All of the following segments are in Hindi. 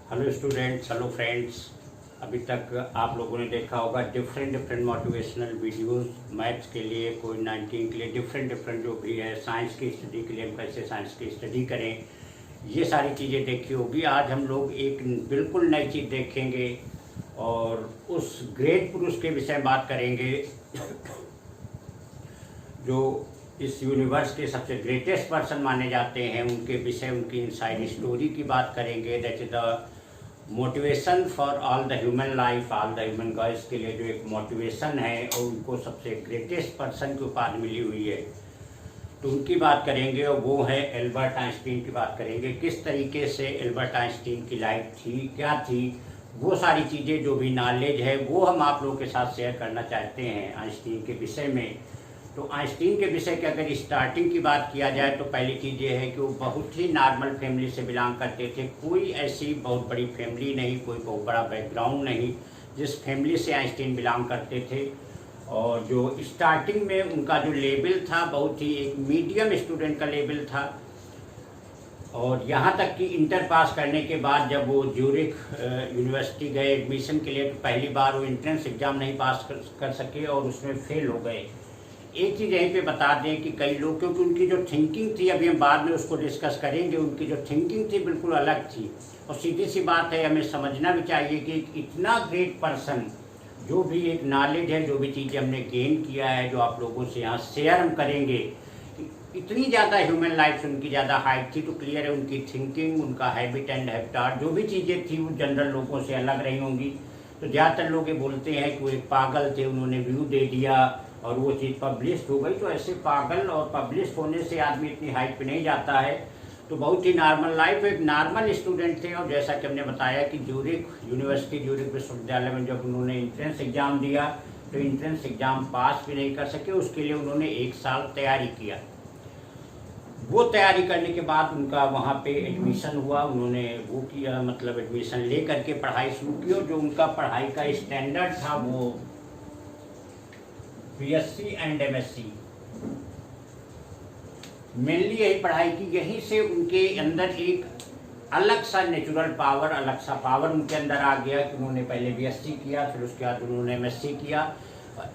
Hello students, hello friends. अभी तक आप लोगों ने देखा होगा डिफरेंट मोटिवेशनल वीडियोस। मैथ्स के लिए, कोई 19 के लिए, डिफरेंट जो भी है, साइंस की स्टडी के लिए हम कैसे साइंस की स्टडी करें, ये सारी चीज़ें देखी होगी। आज हम लोग एक बिल्कुल नई चीज़ देखेंगे और उस ग्रेट पुरुष के विषय में बात करेंगे जो इस यूनिवर्स के सबसे ग्रेटेस्ट पर्सन माने जाते हैं। उनके विषय, उनकी इनसाइड स्टोरी की बात करेंगे। That is the motivation for all the human life, all the human girls के लिए जो एक मोटिवेशन है और उनको सबसे ग्रेटेस्ट पर्सन की उपाधि मिली हुई है, तो उनकी बात करेंगे। और वो है एल्बर्ट आइंस्टीन की बात करेंगे। किस तरीके से एल्बर्ट आइंस्टीन की लाइफ थी, क्या थी, वो सारी चीज़ें जो भी नॉलेज है वो हम आप लोगों के साथ शेयर करना चाहते हैं आइंस्टीन के विषय में। तो आइंस्टीन के विषय की अगर स्टार्टिंग की बात किया जाए तो पहली चीज़ ये है कि वो बहुत ही नॉर्मल फैमिली से बिलोंग करते थे। कोई ऐसी बहुत बड़ी फैमिली नहीं, कोई बहुत बड़ा बैकग्राउंड नहीं जिस फैमिली से आइंस्टीन बिलोंग करते थे। और जो स्टार्टिंग में उनका जो लेवल था, बहुत ही एक मीडियम स्टूडेंट का लेवल था। और यहाँ तक कि इंटर पास करने के बाद जब वो ज्यूरिख यूनिवर्सिटी गए एडमिशन के लिए, तो पहली बार वो एंट्रेंस एग्ज़ाम नहीं पास कर सके और उसमें फेल हो गए। एक चीज़ यहीं पे बता दें कि कई लोग, क्योंकि उनकी जो थिंकिंग थी, अभी हम बाद में उसको डिस्कस करेंगे, उनकी जो थिंकिंग थी बिल्कुल अलग थी। और सीधी सी बात है, हमें समझना भी चाहिए कि इतना ग्रेट पर्सन, जो भी एक नॉलेज है, जो भी चीज़ें हमने गेन किया है, जो आप लोगों से यहाँ शेयर हम करेंगे, इतनी ज़्यादा ह्यूमन लाइफ से उनकी ज़्यादा हाइट थी, तो क्लियर है उनकी थिंकिंग, उनका हैबिट एंड हैबिटाट, जो भी चीज़ें थी वो जनरल लोगों से अलग रही होंगी। तो ज़्यादातर लोग ये बोलते हैं कि वो एक पागल थे, उन्होंने व्यू दे दिया और वो चीज़ पब्लिश हो गई। तो ऐसे पागल और पब्लिश होने से आदमी इतनी हाइट पे नहीं जाता है। तो बहुत ही नॉर्मल लाइफ, एक नॉर्मल स्टूडेंट थे। और जैसा कि हमने बताया कि ज्यूरिख यूनिवर्सिटी, ज्यूरिख विश्वविद्यालय में जब उन्होंने एंट्रेंस एग्ज़ाम दिया तो एंट्रेंस एग्ज़ाम पास भी नहीं कर सके। उसके लिए उन्होंने 1 साल तैयारी किया। वो तैयारी करने के बाद उनका वहाँ पे एडमिशन हुआ। उन्होंने वो किया, मतलब एडमिशन ले करके पढ़ाई शुरू की। और जो उनका पढ़ाई का स्टैंडर्ड था वो बीएससी एंड एमएससी, मेनली यही पढ़ाई की। यहीं से उनके अंदर एक अलग सा नेचुरल पावर, अलग सा पावर उनके अंदर आ गया कि उन्होंने पहले बीएससी किया, फिर उसके बाद उन्होंने एमएससी किया।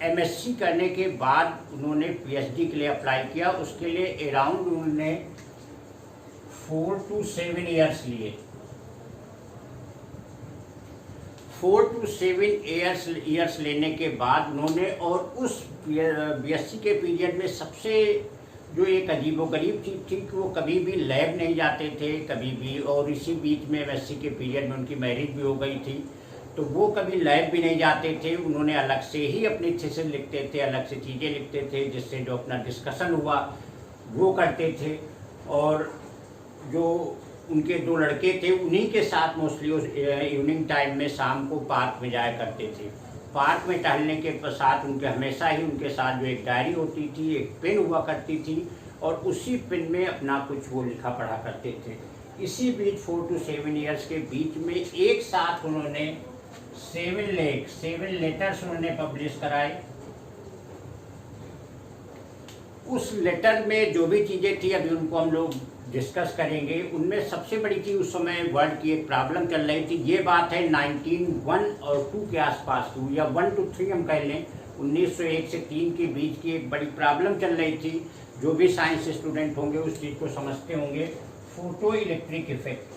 एमएससी करने के बाद उन्होंने पीएचडी के लिए अप्लाई किया। उसके लिए अराउंड उन्होंने 4 to 7 ईयर्स लिए। 4 to 7 ईयर्स लेने के बाद उन्होंने, और उस बीएससी के पीरियड में सबसे जो एक अजीबोगरीब चीज़ थी कि वो कभी भी लैब नहीं जाते थे, कभी भी। और इसी बीच में एमएससी के पीरियड में उनकी मैरिज भी हो गई थी, तो वो कभी लैब भी नहीं जाते थे। उन्होंने अलग से ही अपनी थीसिस लिखते थे, अलग से चीज़ें लिखते थे, जिससे जो अपना डिस्कशन हुआ वो करते थे। और जो उनके 2 लड़के थे, उन्हीं के साथ मोस्टली उस इवनिंग टाइम में शाम को पार्क में जाया करते थे। पार्क में टहलने के साथ उनके हमेशा ही उनके साथ जो एक डायरी होती थी, एक पेन हुआ करती थी, और उसी पेन में अपना कुछ वो लिखा पढ़ा करते थे। इसी बीच 4 to 7 ईयर्स के बीच में एक साथ उन्होंने 7 लेटर्स उन्होंने पब्लिश कराए। उस लेटर में जो भी चीज़ें थी, अभी उनको हम लोग डिस्कस करेंगे। उनमें सबसे बड़ी चीज़, उस समय वर्ल्ड की एक प्रॉब्लम चल रही थी। ये बात है 1901 और 2 के आसपास की, या 1 to 3 हम कह लें, 1901 से 3 के बीच की एक बड़ी प्रॉब्लम चल रही थी। जो भी साइंस स्टूडेंट होंगे उस चीज़ को समझते होंगे, photo electric effect.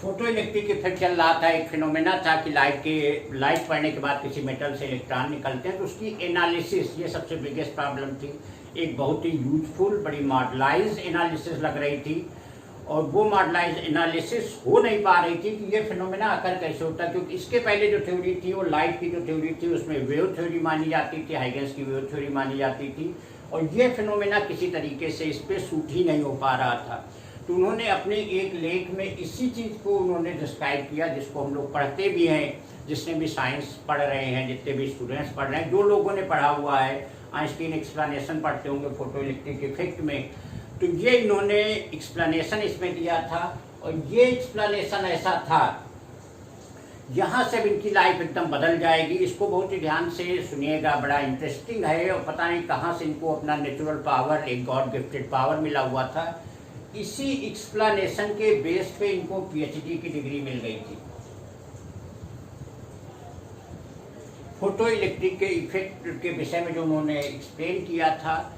Photo electric effect चल रहा था। एक फिनोमेना था कि लाइट पड़ने के बाद किसी मेटल से इलेक्ट्रॉन निकलते हैं, तो उसकी एनालिसिस, ये सबसे बिगेस्ट प्रॉब्लम थी। एक बहुत ही यूजफुल, बड़ी मॉडलाइज एनालिसिस लग रही थी, और वो मॉडलाइज एनालिसिस हो नहीं पा रही थी कि ये फिनोमेना आकर कैसे होता है। क्योंकि इसके पहले जो थ्योरी थी, वो लाइट की जो थ्योरी थी, उसमें वेव थ्योरी मानी जाती थी, हाइगेंस की वेव थ्योरी मानी जाती थी, और ये फिनोमेना किसी तरीके से इस पर सूट ही नहीं हो पा रहा था। तो उन्होंने अपने एक लेख में इसी चीज़ को उन्होंने डिस्क्राइब किया, जिसको हम लोग पढ़ते भी हैं, जिसने भी साइंस पढ़ रहे हैं, जितने भी स्टूडेंट्स पढ़ रहे हैं, जो लोगों ने पढ़ा हुआ है। आइंस्टीन एक्सप्लेनेशन पढ़ते होंगे फोटो इलेक्ट्रिक इफेक्ट में, तो ये इन्होंने एक्सप्लेनेशन इसमें दिया था। और ये एक्सप्लेनेशन ऐसा था यहाँ से अब इनकी लाइफ एकदम बदल जाएगी। इसको बहुत ही ध्यान से सुनिएगा, बड़ा इंटरेस्टिंग है और पता नहीं कहाँ से इनको अपना नेचुरल पावर, एक गॉड गिफ्टेड पावर मिला हुआ था। इसी एक्सप्लेनेशन के बेस पे इनको पीएचडी की डिग्री मिल गई थी। फोटो इलेक्ट्रिक के इफेक्ट के विषय में जो उन्होंने एक्सप्लेन किया था,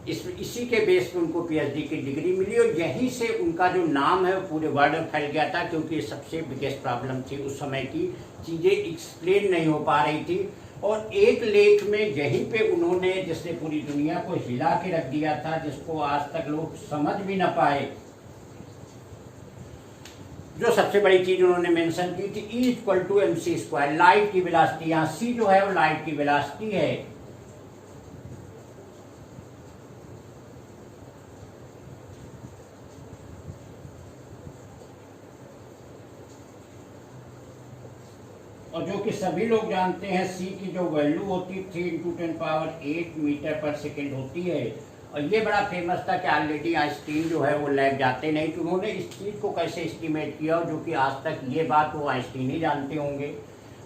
इसी के बेस पे उनको पीएचडी की डिग्री मिली और यहीं से उनका जो नाम है वो पूरे वर्ल्ड में फैल गया था, क्योंकि सबसे बिगेस्ट प्रॉब्लम थी उस समय की, चीज़ें एक्सप्लेन नहीं हो पा रही थी। और एक लेख में यहीं पे उन्होंने, जिसने पूरी दुनिया को हिला के रख दिया था, जिसको आज तक लोग समझ भी ना पाए, जो सबसे बड़ी चीज उन्होंने मेंशन की थी, E = mc², लाइट की वेलोसिटी। यहाँ c जो है वो लाइट की वेलोसिटी है। और जो कि सभी लोग जानते हैं, c की जो वैल्यू होती है 3 × 10⁸ मीटर/सेकेंड होती है। और ये बड़ा फेमस था कि ऑलरेडी आइंस्टीन जो है वो लैब जाते नहीं, तो उन्होंने इस चीज़ को कैसे एस्टिमेट किया, और जो कि आज तक ये बात वो आइंस्टीन ही जानते होंगे।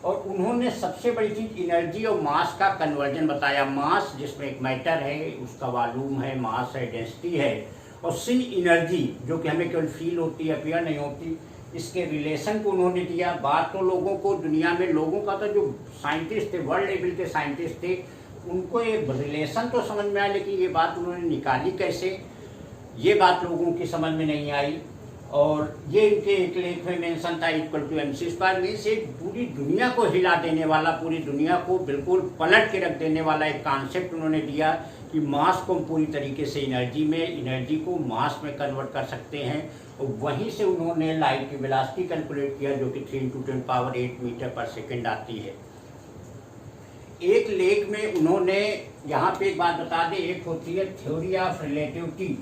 और उन्होंने सबसे बड़ी चीज़ एनर्जी और मास का कन्वर्जन बताया। मास जिसमें एक मैटर है, उसका वॉल्यूम है, मास है, डेंसिटी है, और सी एनर्जी जो कि हमें केवल फील होती है, अपियर नहीं होती, इसके रिलेशन को उन्होंने दिया। बात तो लोगों को, दुनिया में लोगों का तो, जो साइंटिस्ट थे, वर्ल्ड लेवल के साइंटिस्ट थे, उनको ये रिलेशन तो समझ में आया, लेकिन ये बात उन्होंने निकाली कैसे, ये बात लोगों की समझ में नहीं आई। और ये इनके एक लेख में मेंशन था, E = mc², में से पूरी दुनिया को हिला देने वाला, पूरी दुनिया को बिल्कुल पलट के रख देने वाला एक कॉन्सेप्ट उन्होंने दिया कि मास को हम पूरी तरीके से एनर्जी में, एनर्जी को मास में कन्वर्ट कर सकते हैं। और वहीं से उन्होंने लाइट की वेलोसिटी कैलकुलेट किया, जो कि 3 × 10⁸ मीटर/सेकेंड आती है। एक लेख में उन्होंने, यहाँ पे एक बात बता दें, एक होती है थ्योरी ऑफ रिलेटिविटी।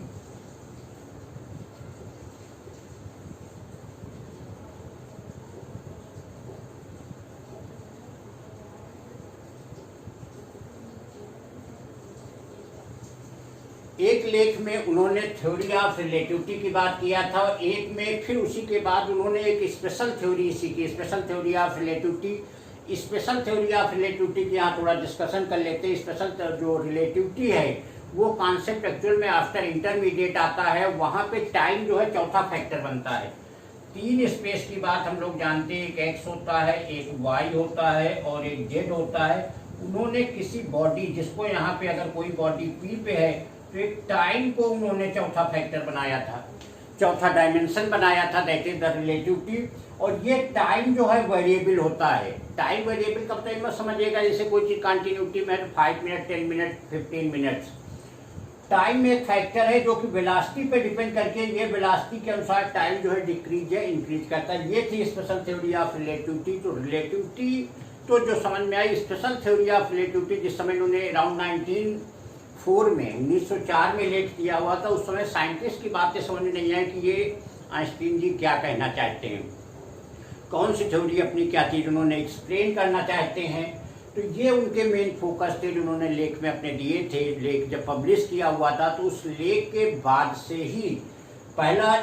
एक लेख में उन्होंने थ्योरी ऑफ रिलेटिविटी की बात किया था, और एक में फिर उसी के बाद उन्होंने एक स्पेशल थ्योरी इसी की, special theory of relativity. Special theory of relativity की यहाँ थोड़ा डिस्कशन कर लेते हैं। स्पेशल जो रिलेटिविटी है वो कॉन्सेप्ट एक्चुअल में आफ्टर इंटरमीडिएट आता है। वहाँ पे टाइम जो है चौथा फैक्टर बनता है। 3 स्पेस की बात हम लोग जानते हैं, एक एक्स होता है, एक वाई होता है और एक जेड होता है। उन्होंने किसी बॉडी, जिसको यहाँ पे अगर कोई बॉडी पी पे है, तो एक टाइम को उन्होंने चौथा फैक्टर बनाया था, चौथा डायमेंशन बनाया था, दैट इज द रिलेटिविटी। और ये टाइम जो है वेरिएबल होता है। टाइम वेरिएबल कब तक मत समझिएगा, जैसे कोई चीज कंटिन्यूटी में 5 मिनट, 10 मिनट, 15 मिनट्स। टाइम में एक फैक्टर है जो कि वेलोसिटी पे डिपेंड करके, ये वेलोसिटी के अनुसार टाइम जो है डिक्रीज या इंक्रीज करता है। ये थी स्पेशल थ्योरी ऑफ रिलेटिविटी। तो रिलेटिविटी तो जो समझ में आई, स्पेशल थ्योरी ऑफ रिलेटिविटी जिस समय उन्होंने अराउंड 1904 में लेख दिया हुआ था, उस समय साइंटिस्ट की बातें समझ में नहीं आई कि ये आइंस्टीन जी क्या कहना चाहते हैं, कौन सी थ्योरी, अपनी क्या चीज़ उन्होंने एक्सप्लेन करना चाहते हैं। तो ये उनके मेन फोकस थे जो उन्होंने लेख में अपने दिए थे। लेख जब पब्लिश किया हुआ था, तो उस लेख के बाद से ही पहला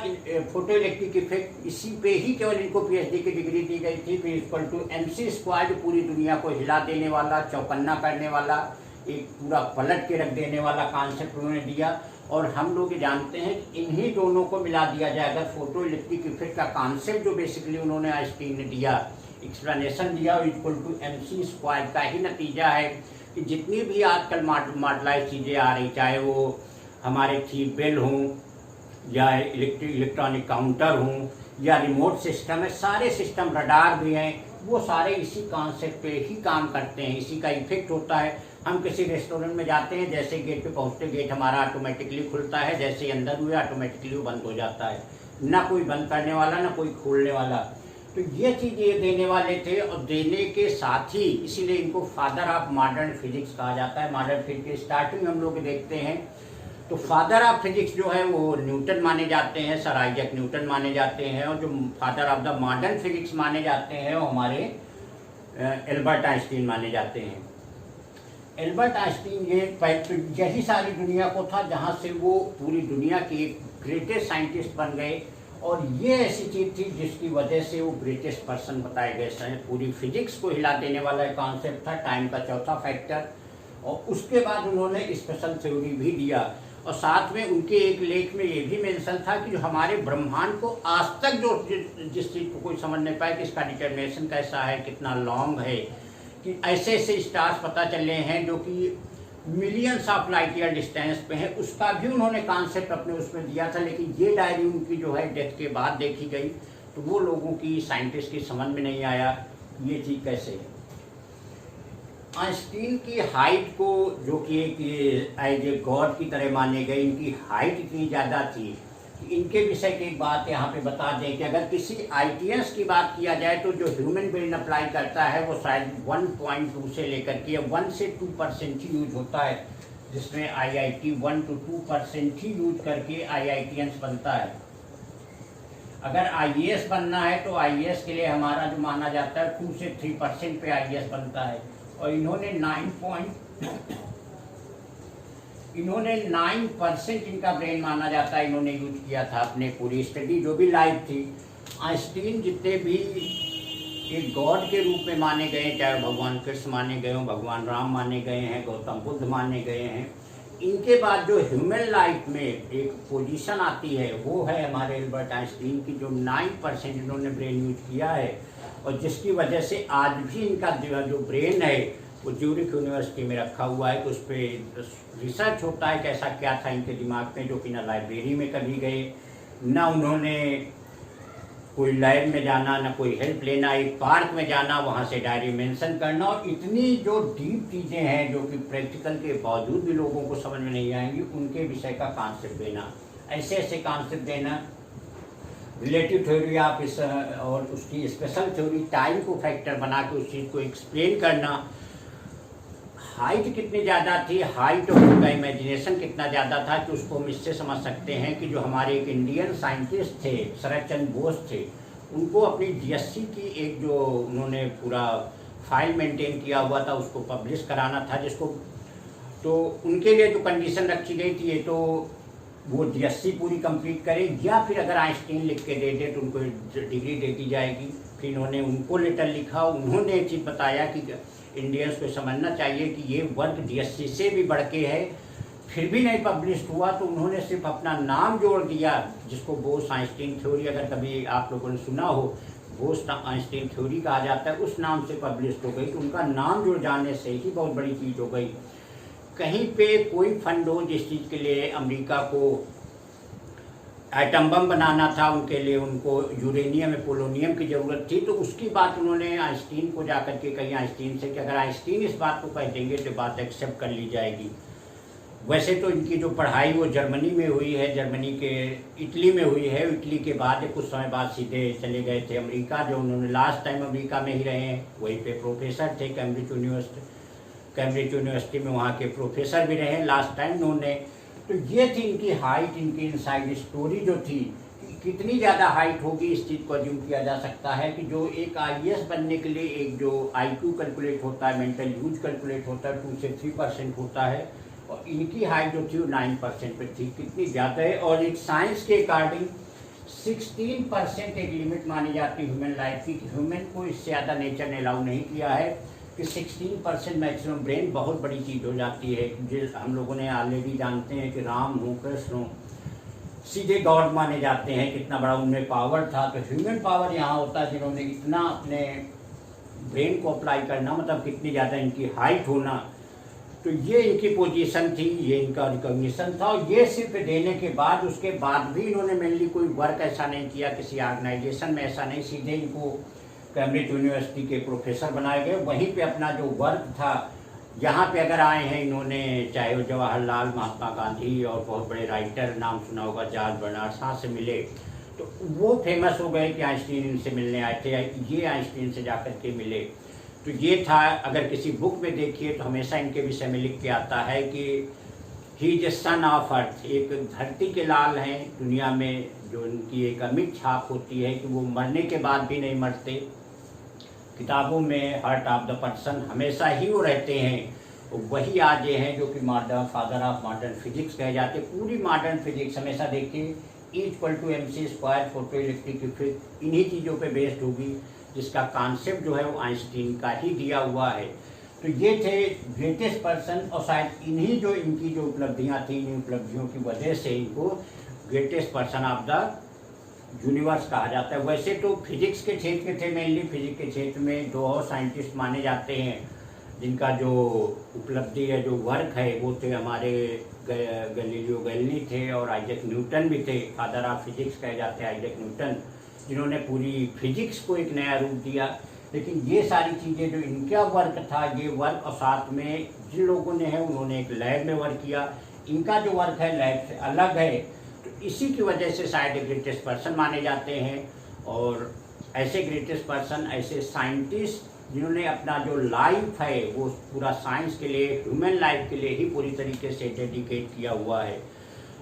फोटो इलेक्ट्रिक इफेक्ट, इसी पे ही केवल इनको पीएचडी की डिग्री दी गई थी। E = mc², पूरी दुनिया को हिला देने वाला, चौकन्ना करने वाला, एक पूरा पलट के रख देने वाला कॉन्सेप्ट उन्होंने दिया। और हम लोग जानते हैं कि इन्हीं दोनों को मिला दिया जाए, अगर फोटो इलेक्ट्रिक इफेक्ट का कॉन्सेप्ट जो बेसिकली उन्होंने आइंस्टीन ने दिया, एक्सप्लेनेशन दिया, E = mc² का ही नतीजा है कि जितनी भी आजकल मॉडलाइज चीज़ें आ रही, चाहे वो हमारे चीप बेल हों या इलेक्ट्रॉनिक काउंटर हों या रिमोट सिस्टम है, सारे सिस्टम, रडार भी हैं, वो सारे इसी कॉन्सेप्ट पे ही काम करते हैं, इसी का इफेक्ट होता है। हम किसी रेस्टोरेंट में जाते हैं, जैसे गेट पे पहुंचते, गेट हमारा ऑटोमेटिकली खुलता है, जैसे ही अंदर हुए ऑटोमेटिकली वो बंद हो जाता है, ना कोई बंद करने वाला, ना कोई खोलने वाला। तो ये चीज़ ये देने वाले थे, और देने के साथ ही इसीलिए इनको फादर ऑफ मॉडर्न फिजिक्स कहा जाता है। मॉडर्न फिजिक्स स्टार्टिंग हम लोग देखते हैं तो फादर ऑफ फिजिक्स जो है वो न्यूटन माने जाते हैं, सर आइजैक न्यूटन माने जाते हैं। और जो father of the modern physics माने जाते हैं वो हमारे एल्बर्ट आइंस्टीन माने जाते हैं। एल्बर्ट आइंस्टीन यही सारी दुनिया को था जहाँ से वो पूरी दुनिया के एक ग्रेटेस्ट साइंटिस्ट बन गए। और ये ऐसी चीज़ थी जिसकी वजह से वो ग्रेटेस्ट पर्सन बताए गए हैं। पूरी फिजिक्स को हिला देने वाला एक कॉन्सेप्ट था, टाइम का चौथा फैक्टर। और उसके बाद उन्होंने स्पेशल थ्योरी भी दिया, और साथ में उनके एक लेख में ये भी मेंशन था कि जो हमारे ब्रह्मांड को आज तक जो जिस चीज़ को कोई समझ नहीं पाया कि इसका डिटर्मिनेशन कैसा है, कितना लॉन्ग है, कि ऐसे ऐसे स्टार्स पता चले हैं जो कि millions of light year distance पे है, उसका भी उन्होंने कॉन्सेप्ट अपने उसमें दिया था। लेकिन ये डायरी उनकी जो है डेथ के बाद देखी गई, तो वो लोगों की, साइंटिस्ट की समझ में नहीं आया ये चीज़ कैसे है। आइंस्टीन की हाइट को, जो कि एक एज ए गॉड की तरह माने गए, इनकी हाइट इतनी ज़्यादा थी। इनके विषय की एक बात यहाँ पे बता दें कि अगर किसी आईटीएस की बात किया जाए तो जो ह्यूमन ब्रेन अप्लाई करता है वो शायद 1.2 से लेकर के 1 से 2% ही यूज होता है, जिसमें आईआईटी 1 to 2% ही यूज करके आईआईटीएंस बनता है। अगर आईएएस बनना है तो आईएएस के लिए हमारा जो माना जाता है 2 से 3% पे आईएएस बनता है। और इन्होंने 9% इनका ब्रेन माना जाता है, इन्होंने यूज किया था अपने पूरी स्टडी जो भी लाइफ थी। आइंस्टीन जितने भी एक गॉड के रूप में माने गए, चाहे भगवान कृष्ण माने गए हों, भगवान राम माने गए हैं, गौतम बुद्ध माने गए हैं, इनके बाद जो ह्यूमन लाइफ में एक पोजीशन आती है वो है हमारे एल्बर्ट आइंस्टीन की, जो 9% इन्होंने ब्रेन यूज किया है, और जिसकी वजह से आज भी इनका जो ब्रेन है वो ज्यूरिख यूनिवर्सिटी में रखा हुआ है। तो उस पर रिसर्च होता है कि ऐसा क्या था इनके दिमाग में, जो कि ना लाइब्रेरी में कभी गए, ना उन्होंने कोई लैब में जाना, ना कोई हेल्प लेना, एक पार्क में जाना, वहाँ से डायरी मेंशन करना, और इतनी जो डीप चीज़ें हैं जो कि प्रैक्टिकल के बावजूद भी लोगों को समझ में नहीं आएंगी, उनके विषय का कॉन्सेप्ट देना, ऐसे ऐसे कॉन्सेप्ट देना, रिलेटिव थ्योरी आप इस और उसकी स्पेशल थ्योरी, टाइम को फैक्टर बना के उस चीज़ को एक्सप्लेन करना। हाइट कितनी ज़्यादा थी, हाइट और उनका इमेजिनेशन कितना ज़्यादा था कि उसको हम इससे समझ सकते हैं कि जो हमारे एक इंडियन साइंटिस्ट थे शरद चंद्र बोस थे, उनको अपनी डीएससी की एक जो उन्होंने पूरा फाइल मेंटेन किया हुआ था उसको पब्लिश कराना था, जिसको तो उनके लिए जो कंडीशन रखी गई थी ये तो वो डीएससी पूरी कंप्लीट करें, या फिर अगर आइंस्टीन लिख के दे दे तो उनको डिग्री दे दी जाएगी। फिर इन्होंने उनको लेटर लिखा, उन्होंने एक चीज़ बताया कि इंडियंस को समझना चाहिए कि ये वर्क डीएससी से भी बढ़ के है, फिर भी नहीं पब्लिश हुआ, तो उन्होंने सिर्फ अपना नाम जोड़ दिया, जिसको बोस आइंस्टीन थ्योरी, अगर कभी आप लोगों ने सुना हो, बोस आइंस्टीन थ्योरी कहा जाता है, उस नाम से पब्लिश हो गई। तो उनका नाम जुड़ जाने से ही बहुत बड़ी चीज़ हो गई। कहीं पे कोई फंड हो जिस चीज़ के लिए अमेरिका को एटम बम बनाना था, उनके लिए उनको यूरेनियम या पोलोनियम की ज़रूरत थी, तो उसकी बात उन्होंने आइंस्टीन को जाकर के कही, आइंस्टीन से कि अगर आइंस्टीन इस बात को कह देंगे तो बात एक्सेप्ट कर ली जाएगी। वैसे तो इनकी जो पढ़ाई वो जर्मनी में हुई है, जर्मनी के इटली में हुई है, इटली के बाद कुछ समय बाद सीधे चले गए थे अमेरिका, जो उन्होंने लास्ट टाइम अमेरिका में ही रहे हैं, वहीं पे प्रोफेसर थे कैम्ब्रिज यूनिवर्सिटी में, वहाँ के प्रोफेसर भी रहे लास्ट टाइम उन्होंने। तो ये थी इनकी हाइट, इनकी इनसाइड स्टोरी जो थी, कितनी ज़्यादा हाइट होगी इस चीज़ को अज्यूम किया जा सकता है कि जो एक आईएएस बनने के लिए एक जो आईक्यू कैलकुलेट होता है, मेंटल यूज कैलकुलेट होता है, 2 से 3% होता है, और इनकी हाइट जो थी वो 9% पे थी, कितनी ज़्यादा है। और एक साइंस के अकॉर्डिंग 16% एक लिमिट मानी जाती है ह्यूमन लाइफ की, ह्यूमन को इससे ज़्यादा नेचर ने अलाउ नहीं किया है कि 16% मैक्सिमम ब्रेन बहुत बड़ी चीज़ हो जाती है। जिस हम लोगों ने ऑलरेडी जानते हैं कि राम हो, कृष्ण हो, सीधे गॉड माने जाते हैं, कितना बड़ा उनमें पावर था। तो ह्यूमन पावर यहाँ होता है जिन्होंने इतना अपने ब्रेन को अप्लाई करना, मतलब कितनी ज़्यादा इनकी हाइट होना। तो ये इनकी पोजीशन थी, ये इनका रिकॉग्निशन था, और ये सिर्फ देने के बाद, उसके बाद भी इन्होंने मेनली कोई वर्क ऐसा नहीं किया किसी ऑर्गेनाइजेशन में, ऐसा नहीं, सीधे इनको कैम्ब्रिज यूनिवर्सिटी के प्रोफेसर बनाए गए। वहीं पे अपना जो वर्क था, यहाँ पे अगर आए हैं इन्होंने, चाहे वो जवाहरलाल, महात्मा गांधी और बहुत बड़े राइटर, नाम सुना होगा जॉर्ज बर्नार्ड शॉ से मिले, तो वो फेमस हो गए कि आइंस्टीन इनसे मिलने आए थे, ये आइंस्टीन से जाकर के मिले। तो ये था, अगर किसी बुक में देखिए तो हमेशा इनके विषय में लिख के आता है कि he is a son of earth, एक धरती के लाल हैं दुनिया में, जो उनकी एक अमिट छाप होती है कि वो मरने के बाद भी नहीं मरते। किताबों में हार्ट ऑफ द पर्सन हमेशा ही वो रहते हैं। वही आज ये हैं जो कि फादर ऑफ मॉडर्न फिजिक्स कहे जाते। पूरी मॉडर्न फिजिक्स हमेशा देखिए E equal to MC square, photo electric effect, इन्हीं चीज़ों पे बेस्ड होगी, जिसका कॉन्सेप्ट जो है वो आइंस्टीन का ही दिया हुआ है। तो ये थे ग्रेटेस्ट पर्सन, और शायद इन्हीं जो इनकी जो उपलब्धियाँ थी, इन उपलब्धियों की वजह से इनको greatest person of the universe कहा जाता है। वैसे तो फिजिक्स के क्षेत्र के थे, मेनली फिजिक्स के क्षेत्र में दो और साइंटिस्ट माने जाते हैं जिनका जो उपलब्धि है, जो वर्क है, वो थे हमारे गैलीलियो गैलीली थे और आइजैक न्यूटन भी थे। फादर ऑफ फिजिक्स कहे जाते हैं आइजैक न्यूटन, जिन्होंने पूरी फिजिक्स को एक नया रूप दिया। लेकिन ये सारी चीज़ें जो इनका वर्क था, ये वर्क, और साथ में जिन लोगों ने है उन्होंने एक लैब में वर्क किया, इनका जो वर्क है लैब से अलग है, तो इसी की वजह से शायद ग्रेटेस्ट पर्सन माने जाते हैं। और ऐसे ग्रेटेस्ट पर्सन, ऐसे साइंटिस्ट जिन्होंने अपना जो लाइफ है वो पूरा साइंस के लिए, ह्यूमन लाइफ के लिए ही पूरी तरीके से डेडिकेट किया हुआ है,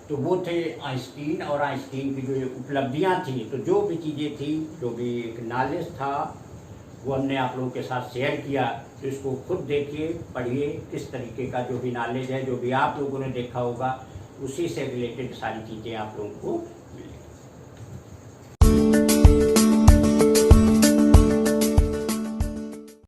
तो वो थे आइंस्टीन। और आइंस्टीन की जो उपलब्धियां थी, तो जो भी चीज़ें थी, जो भी एक नॉलेज था, वो हमने आप लोगों के साथ शेयर किया। तो इसको खुद देखिए, पढ़िए, किस तरीके का जो भी नॉलेज है, जो भी आप लोगों ने देखा होगा, उसी से रिलेटेड सारी चीज़ें आप लोगों को